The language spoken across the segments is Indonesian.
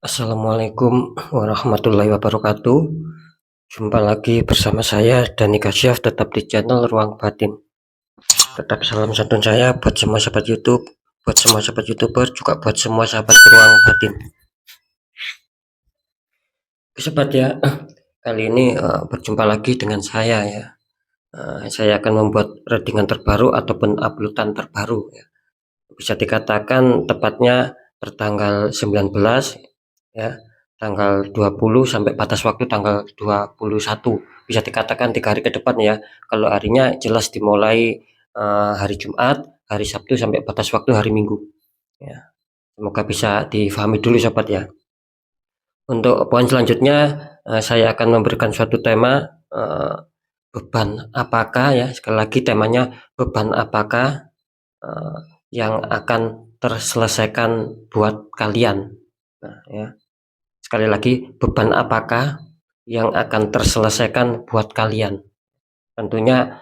Assalamualaikum warahmatullahi wabarakatuh. Jumpa lagi bersama saya Dani Kasyaf, tetap di channel Ruang Batin. Tetap salam santun saya buat semua sahabat YouTube, buat semua sahabat YouTuber, juga buat semua sahabat Ruang Batin. Sobat ya, kali ini berjumpa lagi dengan saya ya. Saya akan membuat readingan terbaru ataupun uploadan terbaru ya. Bisa dikatakan tepatnya tertanggal 19 ya, tanggal 20 sampai batas waktu tanggal 21, bisa dikatakan 3 hari ke depan ya. Kalau harinya jelas dimulai hari Jumat, hari Sabtu sampai batas waktu hari Minggu ya. Semoga bisa difahami dulu sobat ya. Untuk poin selanjutnya saya akan memberikan suatu tema, beban apakah ya, sekali lagi temanya beban apakah yang akan terselesaikan buat kalian. Nah, ya. Sekali lagi, beban apakah yang akan terselesaikan buat kalian? Tentunya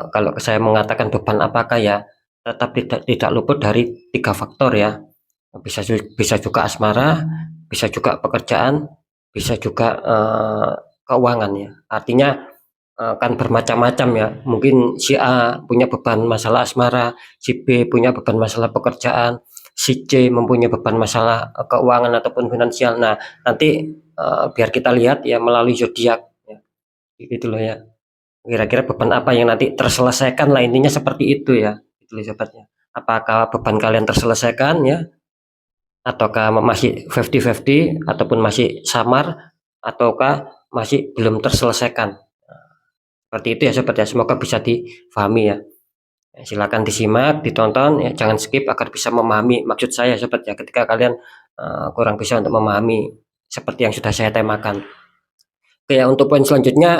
kalau saya mengatakan beban apakah ya, tetap tidak luput dari 3 faktor ya. Bisa juga asmara, bisa juga pekerjaan, bisa juga keuangan ya. Artinya kan bermacam-macam ya. Mungkin si A punya beban masalah asmara, si B punya beban masalah pekerjaan, si C mempunyai beban masalah keuangan ataupun finansial. Nah, nanti biar kita lihat ya melalui zodiak ya. Gitu loh ya. Kira-kira beban apa yang nanti terselesaikan lah, intinya seperti itu ya. Gitu loh sobatnya. Apakah beban kalian terselesaikan ya, ataukah masih 50-50 ataupun masih samar, ataukah masih belum terselesaikan. Seperti itu ya sobat ya, semoga bisa difahami ya. Silakan disimak, ditonton ya, jangan skip agar bisa memahami maksud saya sobat ya, ketika kalian kurang bisa untuk memahami seperti yang sudah saya temakan. Oke ya, untuk poin selanjutnya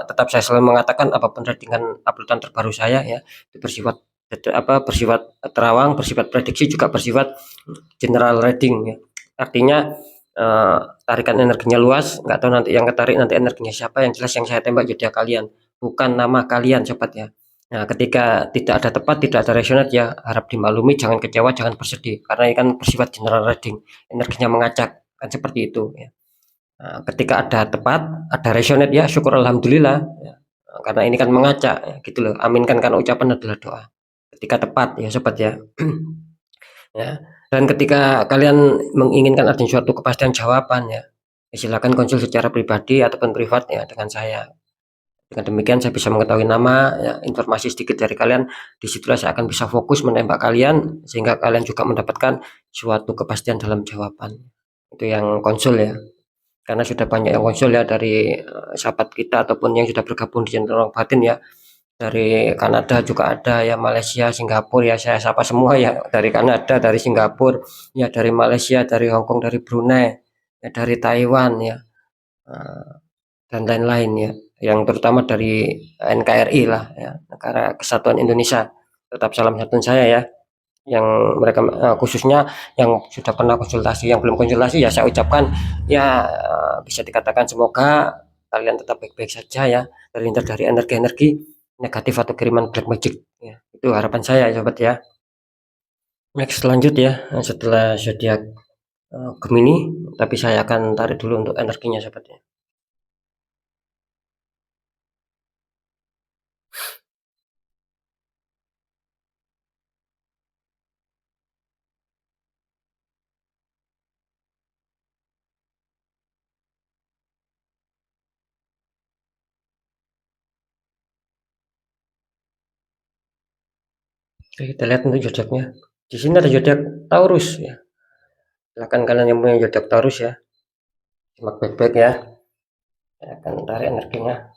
tetap saya selalu mengatakan apapun ratingan uploadan terbaru saya ya, itu bersifat terawang, bersifat prediksi, juga bersifat general reading ya. Artinya tarikan energinya luas, nggak tahu nanti yang ketarik nanti energinya siapa, yang jelas yang saya tembak zodiak kalian, bukan nama kalian sobat ya. Nah, ketika tidak ada tepat, tidak ada resonate ya, harap dimaklumi, jangan kecewa, jangan bersedih, karena ini kan bersifat general reading, energinya mengacak, kan seperti itu ya. Nah, ketika ada tepat, ada resonate ya, syukur alhamdulillah ya. Karena ini kan mengacak ya, gitu loh. Aminkan karena ucapan adalah doa. Ketika tepat ya sobat ya. Ya. Dan ketika kalian menginginkan adanya suatu kepastian jawaban ya, silakan konsul secara pribadi ataupun privat ya dengan saya. Dengan demikian saya bisa mengetahui nama ya, informasi sedikit dari kalian. Disitulah saya akan bisa fokus menembak kalian sehingga kalian juga mendapatkan suatu kepastian dalam jawaban. Itu yang konsul ya. Karena sudah banyak yang konsul ya dari sahabat kita ataupun yang sudah bergabung di channel Ruang Batin ya. Dari Kanada juga ada ya, Malaysia, Singapura ya, saya sapa semua ya, dari Kanada, dari Singapura ya, dari Malaysia, dari Hong Kong, dari Brunei ya, dari Taiwan ya, dan lain-lain ya, yang terutama dari NKRI lah ya, Negara Kesatuan Indonesia. Tetap salam santun saya ya, yang mereka khususnya yang sudah pernah konsultasi, yang belum konsultasi ya saya ucapkan ya, bisa dikatakan semoga kalian tetap baik-baik saja ya, terhindar dari energi-energi negatif atau kiriman black magic ya. Itu harapan saya ya sobat ya. Next lanjut ya, setelah zodiak Gemini, tapi saya akan tarik dulu untuk energinya sobat ya. Oke, kita lihat untuk zodiaknya. Di sini ada zodiak Taurus ya. Silakan kalian yang punya zodiak Taurus ya, simak baik-baik ya. Saya akan tarik energinya.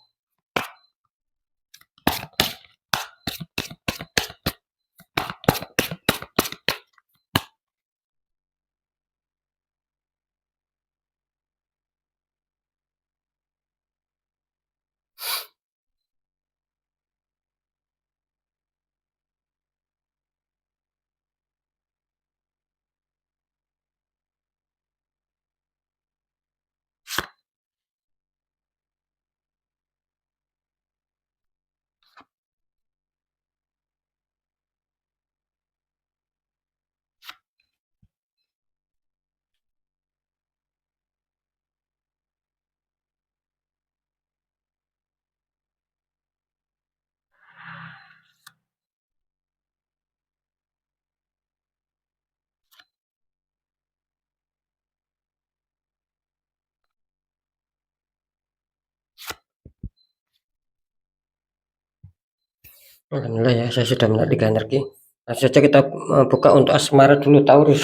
Alhamdulillah ya, saya sudah melihat 3 energi. Langsung saja kita buka untuk asmara dulu, Taurus.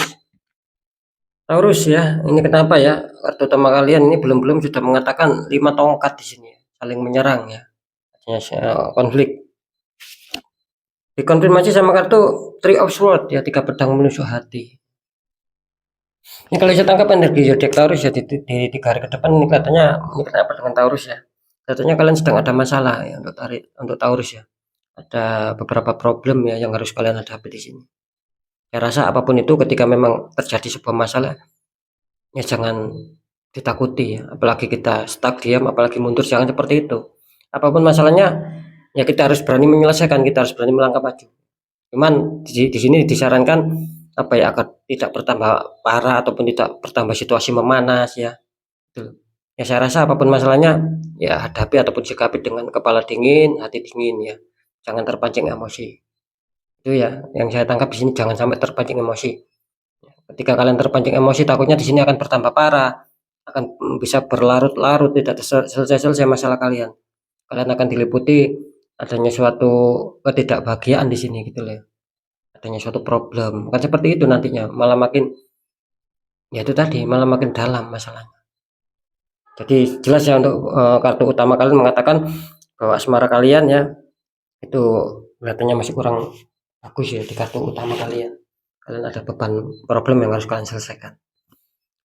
Taurus ya, ini kenapa ya? Kartu utama kalian ini belum sudah mengatakan 5 tongkat di sini, saling menyerang ya. Konflik. Dikonfirmasi sama kartu Three of Swords ya, 3 pedang menusuk hati. Ini kalau saya tangkap energi zodiak Taurus ya di 3 hari ke depan ini kelihatannya ini kenapa dengan Taurus ya? Kelihatannya kalian sedang ada masalah ya untuk Taurus ya. Ada beberapa problem ya yang harus kalian hadapi di sini. Saya rasa apapun itu ketika memang terjadi sebuah masalah, ya jangan ditakuti ya. Apalagi kita stuck diam, apalagi mundur, jangan seperti itu. Apapun masalahnya, ya kita harus berani menyelesaikan, kita harus berani melangkah maju. Cuman di sini disarankan apa ya agar tidak bertambah parah ataupun tidak bertambah situasi memanas ya. Gitu. Ya saya rasa apapun masalahnya ya hadapi ataupun sikapi dengan kepala dingin, hati dingin ya. Jangan terpancing emosi. Itu ya yang saya tangkap di sini, jangan sampai terpancing emosi. Ketika kalian terpancing emosi, takutnya di sini akan bertambah parah, akan bisa berlarut-larut, tidak selesai-selesai masalah kalian. Kalian akan diliputi adanya suatu ketidakbahagiaan di sini gitu loh. Adanya suatu problem. Kan seperti itu nantinya, malah makin ya itu tadi, malah makin dalam masalahnya. Jadi jelas ya untuk kartu utama kalian mengatakan bahwa asmara kalian ya itu kelihatannya masih kurang bagus ya di kartu utama kalian. Kalian ada beban problem yang harus kalian selesaikan.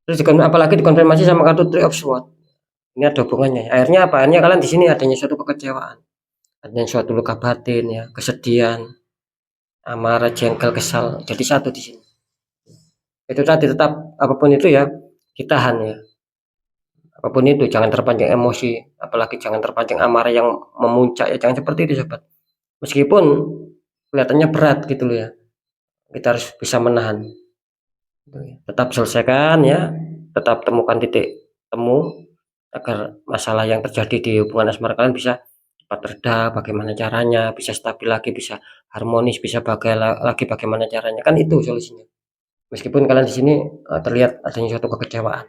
Terus apalagi dikonfirmasi sama kartu Three of Swords. Ini ada hubungannya. Akhirnya apa? Akhirnya kalian di sini adanya suatu kekecewaan, adanya suatu luka batin ya, kesedihan, amarah, jengkel, kesal. Jadi satu di sini. Itu tadi tetap apapun itu ya ditahan ya. Apapun itu jangan terpancing emosi, apalagi jangan terpancing amarah yang memuncak ya. Jangan seperti itu sobat. Meskipun kelihatannya berat gitu loh ya. Kita harus bisa menahan. Tetap selesaikan ya, tetap temukan titik temu agar masalah yang terjadi di hubungan asmara kalian bisa cepat reda, bagaimana caranya, bisa stabil lagi, bisa harmonis, bisa lagi bagaimana caranya, kan itu solusinya. Meskipun kalian di sini terlihat adanya suatu kekecewaan,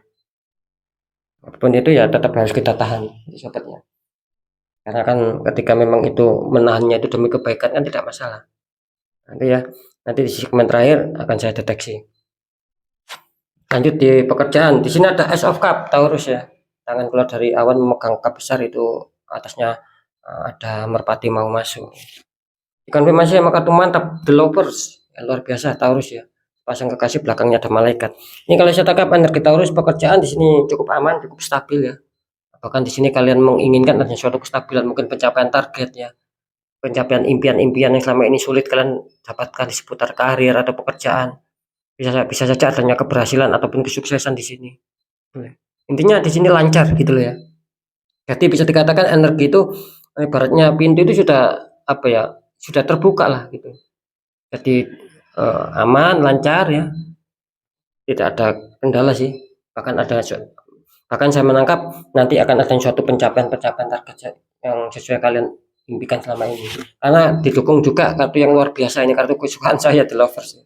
apapun itu ya tetap harus kita tahan, sobatnya. Karena kan ketika memang itu menahannya itu demi kebaikan kan tidak masalah. Nanti ya, nanti di segmen terakhir akan saya deteksi. Lanjut di pekerjaan, di sini ada Ace of Cup Taurus ya. Tangan keluar dari awan memegang cup besar, itu atasnya ada merpati mau masuk. Dikonfirmasi sama kartu mantap The Lovers, ya, luar biasa Taurus ya. Pasang kekasih, belakangnya ada malaikat. Ini kalau saya tangkap energi Taurus, pekerjaan di sini cukup aman, cukup stabil ya. Bahkan di sini kalian menginginkan ada suatu kestabilan, mungkin pencapaian target ya. Pencapaian impian-impian yang selama ini sulit kalian dapatkan di seputar karir atau pekerjaan. Bisa saja adanya keberhasilan ataupun kesuksesan di sini. Intinya di sini lancar gitu loh ya. Jadi bisa dikatakan energi itu ibaratnya pintu itu sudah apa ya, sudah terbuka lah gitu. Jadi aman, lancar ya. Tidak ada kendala sih. Bahkan saya menangkap nanti akan ada suatu pencapaian-pencapaian target yang sesuai kalian impikan selama ini. Karena didukung juga kartu yang luar biasa, ini kartu kesukaan saya The Lovers.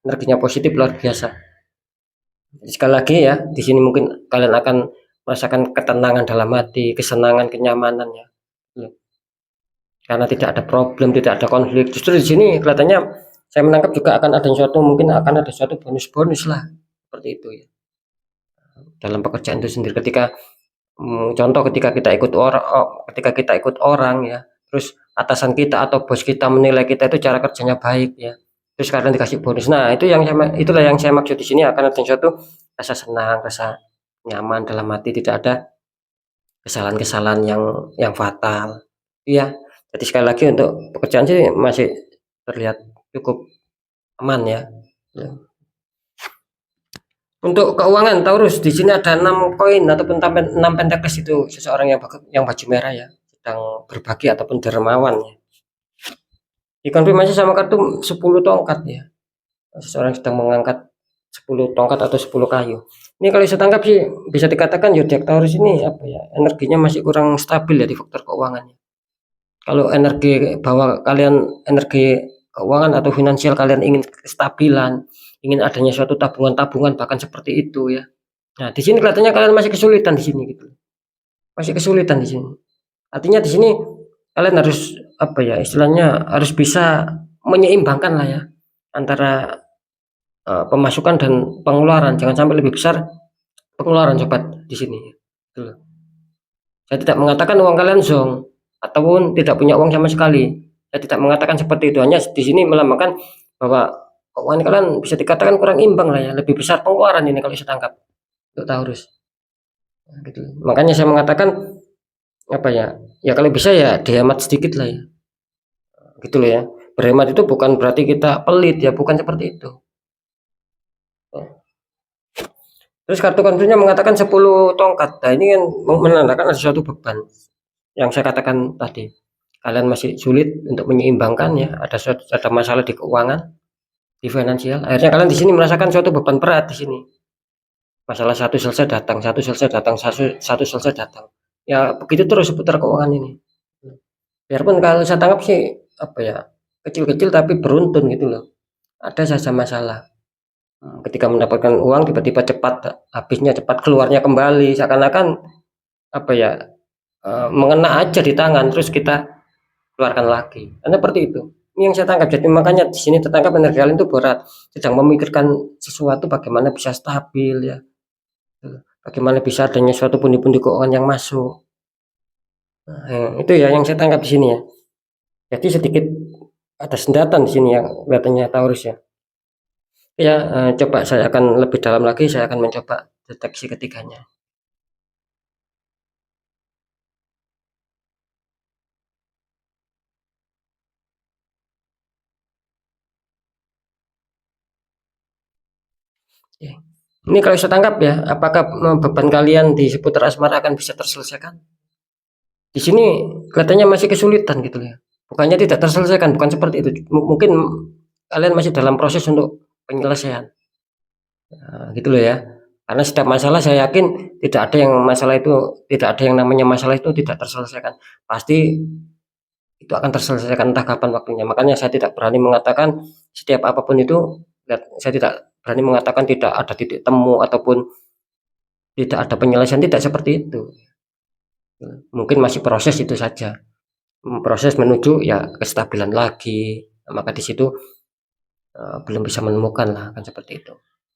Energinya positif luar biasa. Sekali lagi ya, di sini mungkin kalian akan merasakan ketenangan dalam hati, kesenangan, kenyamanan ya. Karena tidak ada problem, tidak ada konflik. Justru di sini kelihatannya saya menangkap juga akan ada suatu, mungkin akan ada suatu bonus-bonus lah seperti itu ya. Dalam pekerjaan itu sendiri, ketika contoh ketika kita ikut orang ya, terus atasan kita atau bos kita menilai kita itu cara kerjanya baik ya, terus kalian dikasih bonus. Nah itulah yang saya maksud di sini, akan ada suatu rasa senang, rasa nyaman dalam hati, tidak ada kesalahan-kesalahan yang fatal ya. Jadi sekali lagi untuk pekerjaan sih masih terlihat cukup aman ya. Untuk keuangan Taurus, di sini ada 6 koin ataupun 6 pentakles, itu seseorang yang baju merah ya, sedang berbagi ataupun dermawan ya. Dikonfirmasi sama kartu 10 tongkat ya. Seseorang sedang mengangkat 10 tongkat atau 10 kayu. Ini kalau saya tangkap sih bisa dikatakan zodiak Taurus ini apa ya, energinya masih kurang stabil ya di faktor keuangannya. Kalau energi bahwa kalian energi keuangan atau finansial kalian ingin kestabilan, ingin adanya suatu tabungan-tabungan bahkan seperti itu ya. Nah, di sini kelihatannya kalian masih kesulitan di sini gitu. Masih kesulitan di sini. Artinya di sini kalian harus apa ya, istilahnya harus bisa menyeimbangkan lah ya antara pemasukan dan pengeluaran. Jangan sampai lebih besar pengeluaran sobat di sini. Gitu. Saya tidak mengatakan uang kalian zonk ataupun tidak punya uang sama sekali. Saya tidak mengatakan seperti itu. Hanya di sini melambangkan bahwa keuangan kalian bisa dikatakan kurang imbang lah ya. Lebih besar pengeluaran ini kalau saya tangkap untuk Taurus. Gitu. Makanya saya mengatakan apa ya? Ya kalau bisa ya dihemat sedikit lah ya. Gitu loh ya. Berhemat itu bukan berarti kita pelit ya, bukan seperti itu. Terus kartu konfliknya mengatakan 10 tongkat. Nah, ini kan menandakan ada suatu beban yang saya katakan tadi. Kalian masih sulit untuk menyeimbangkan ya, ada masalah di keuangan, di finansial. Akhirnya kalian di sini merasakan suatu beban berat di sini. Masalah satu selesai datang, satu selesai datang, satu selesai datang. Ya begitu terus seputar keuangan ini. Biarpun kalau saya tangkap sih apa ya, kecil-kecil tapi beruntun gitu loh. Ada saja masalah. Ketika mendapatkan uang tiba-tiba cepat habisnya, cepat keluarnya kembali, seakan-akan apa ya, mengena aja di tangan terus kita keluarkan lagi. Kan seperti itu. Ini yang saya tangkap. Jadi makanya di sini tertangkap energi kalian itu berat, sedang memikirkan sesuatu bagaimana bisa stabil ya. Bagaimana bisa adanya suatu pundi-pundi keuangan yang masuk. Nah, itu ya yang saya tangkap di sini ya. Jadi sedikit ada sendatan di sini yang kelihatannya Taurus ya. Ya, coba saya akan lebih dalam lagi, saya akan mencoba deteksi ketiganya. Ya. Ini kalau saya tangkap ya, apakah beban kalian di seputar asmara akan bisa terselesaikan? Di sini kelihatannya masih kesulitan gitu ya. Bukannya tidak terselesaikan, bukan seperti itu. Mungkin kalian masih dalam proses untuk penyelesaian. Nah, gitu loh ya. Karena setiap masalah saya yakin tidak ada yang masalah itu, tidak ada yang namanya masalah itu tidak terselesaikan. Pasti itu akan terselesaikan entah kapan waktunya. Makanya saya tidak berani mengatakan setiap apapun itu, saya tidak berani mengatakan tidak ada titik temu ataupun tidak ada penyelesaian, tidak seperti itu. Mungkin masih proses itu saja. Proses menuju ya kestabilan lagi. Maka di situ belum bisa menemukan lah, kan seperti itu.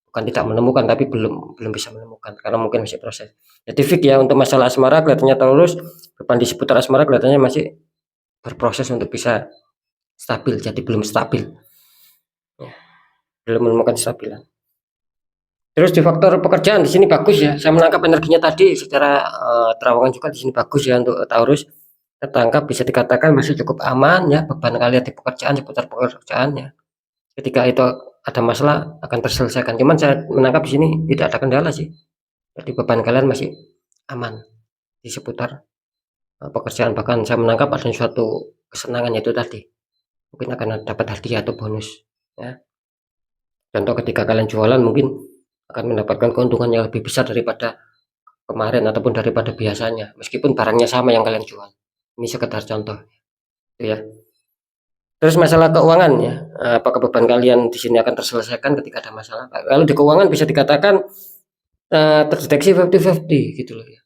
Bukan tidak menemukan tapi belum belum bisa menemukan karena mungkin masih proses. Jadi fix ya untuk masalah asmara kelihatannya Taurus, beban di seputar asmara kelihatannya masih berproses untuk bisa stabil, jadi belum stabil. Ya, belum menemukan stabilan. Terus di faktor pekerjaan di sini bagus ya. Saya menangkap energinya tadi secara terawangan juga di sini bagus ya untuk Taurus. Tertangkap bisa dikatakan masih cukup aman ya, beban kalian di pekerjaan seputar pekerjaan ya. Ketika itu ada masalah akan terselesaikan. Cuman saya menangkap di sini tidak ada kendala sih. Jadi beban kalian masih aman di seputar pekerjaan. Bahkan saya menangkap ada suatu kesenangan yaitu tadi. Mungkin akan dapat hadiah atau bonus ya. Contoh ketika kalian jualan mungkin akan mendapatkan keuntungan yang lebih besar daripada kemarin ataupun daripada biasanya. Meskipun barangnya sama yang kalian jual. Ini sekedar contoh itu ya. Terus masalah keuangan ya, apakah beban kalian di sini akan terselesaikan ketika ada masalah? Kalau di keuangan bisa dikatakan terdeteksi 50-50 gitu loh ya.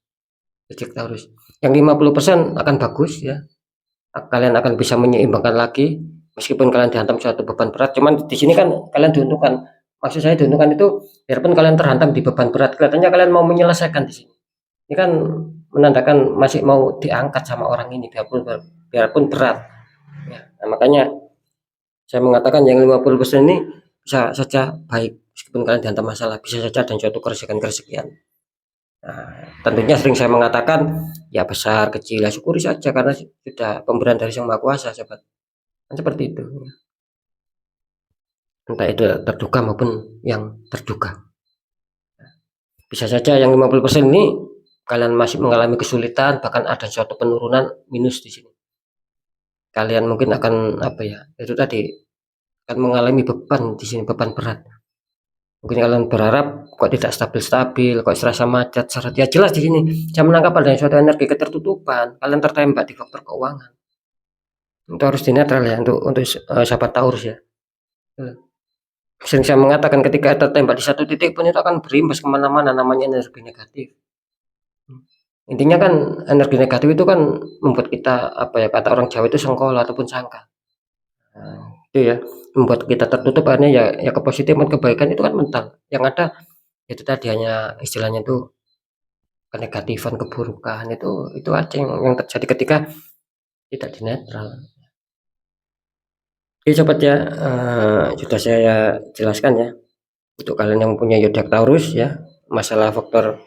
Reject Taurus. Yang 50% akan bagus ya. Kalian akan bisa menyeimbangkan lagi meskipun kalian dihantam suatu beban berat. Cuman di sini kan kalian diuntungkan. Maksud saya diuntungkan itu biarpun kalian terhantam di beban berat, kelihatannya kalian mau menyelesaikan di sini. Ini kan menandakan masih mau diangkat sama orang ini biarpun berat. Ya, nah, makanya saya mengatakan yang 50% ini bisa saja baik meskipun kalian dihantam masalah, bisa saja dan suatu keresahan-keresahan. Nah, tentunya sering saya mengatakan ya besar kecil ya syukuri saja karena sudah pemberian dari Sang Maha Kuasa, sahabat. Kan seperti itu. Entah itu terduga maupun yang terduga. Bisa saja yang 50% ini kalian masih mengalami kesulitan, bahkan ada suatu penurunan minus di sini. Kalian mungkin akan apa ya? Itu tadi akan mengalami beban di sini, beban berat. Mungkin kalian berharap kok tidak stabil-stabil, kok serasa macet, syarat ya jelas di sini. Saya menangkap adanya suatu energi ketertutupan. Kalian tertembak di faktor keuangan. Itu harus dinetral ya untuk sahabat Taurus ya. Sering saya mengatakan ketika tertembak di satu titik pun itu akan berimbas kemana-mana namanya energi negatif. Intinya kan energi negatif itu kan membuat kita, apa ya, kata orang Jawa itu sengkol ataupun sangkal. Itu ya, membuat kita tertutup, akhirnya ya kepositifan, kebaikan itu kan mental, yang ada itu tadi hanya istilahnya itu kenegatifan, keburukan, itu aja yang terjadi ketika tidak dinetral. Oke sobat ya, sudah saya jelaskan ya, untuk kalian yang punya zodiak Taurus ya, masalah faktor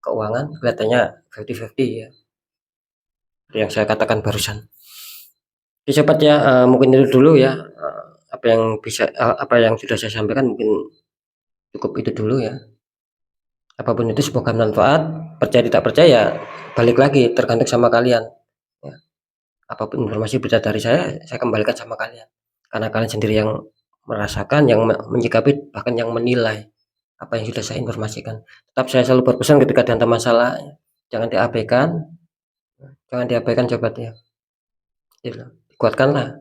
keuangan kelihatannya 50-50 ya, yang saya katakan barusan. Oke sobat ya, mungkin itu dulu ya, apa yang sudah saya sampaikan mungkin cukup itu dulu ya. Apapun itu semoga bermanfaat, percaya tidak percaya balik lagi tergantung sama kalian ya. Apapun informasi berita dari saya kembalikan sama kalian, karena kalian sendiri yang merasakan, yang menyikapi, bahkan yang menilai apa yang sudah saya informasikan. Tetap saya selalu berpesan ketika ada masalah, jangan diabaikan, sobat ya. Kuatkanlah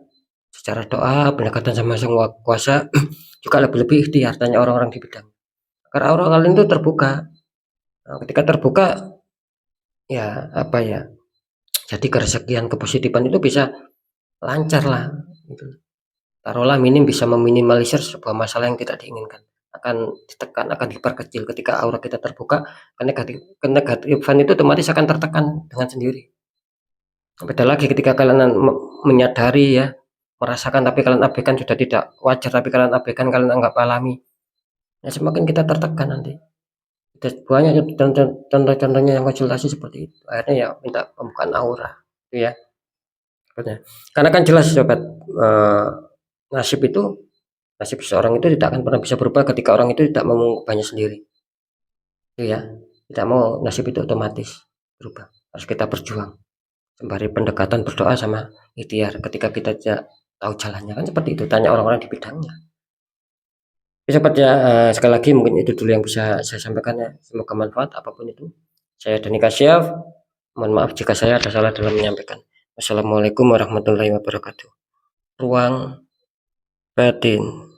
secara doa, pendekatan sama Sang Kuasa, juga lebih-lebih ikhtiar tanya orang-orang di bidang. Karena orang kalian itu terbuka. Nah, ketika terbuka, ya apa ya? Jadi keresakian, kepositifan itu bisa lancar lah. Gitu. Taruhlah minim bisa meminimalisir sebuah masalah yang tidak diinginkan. Akan ditekan, akan diperkecil ketika aura kita terbuka, kenegatifan itu otomatis akan tertekan dengan sendiri. Beda lagi ketika kalian menyadari ya, merasakan tapi kalian abaikan, sudah tidak wajar tapi kalian abaikan, kalian anggap alami. Ya semakin kita tertekan nanti. Banyak contoh-contohnya yang konsultasi seperti itu. Akhirnya ya minta pembukaan aura, itu ya. Karena kan jelas sobat, nasib itu, nasib seseorang itu tidak akan pernah bisa berubah ketika orang itu tidak mau mengubahnya sendiri. Itu ya. Tidak mau nasib itu otomatis berubah. Harus kita berjuang. Sembari pendekatan berdoa sama ikhtiar. Ketika kita tidak tahu jalannya kan seperti itu, tanya orang-orang di bidangnya. Oke sobat ya, sekali lagi mungkin itu dulu yang bisa saya sampaikan ya. Semoga manfaat apapun itu. Saya Dani Kasyaf. Mohon maaf jika saya ada salah dalam menyampaikan. Wassalamualaikum warahmatullahi wabarakatuh. Ruang batin.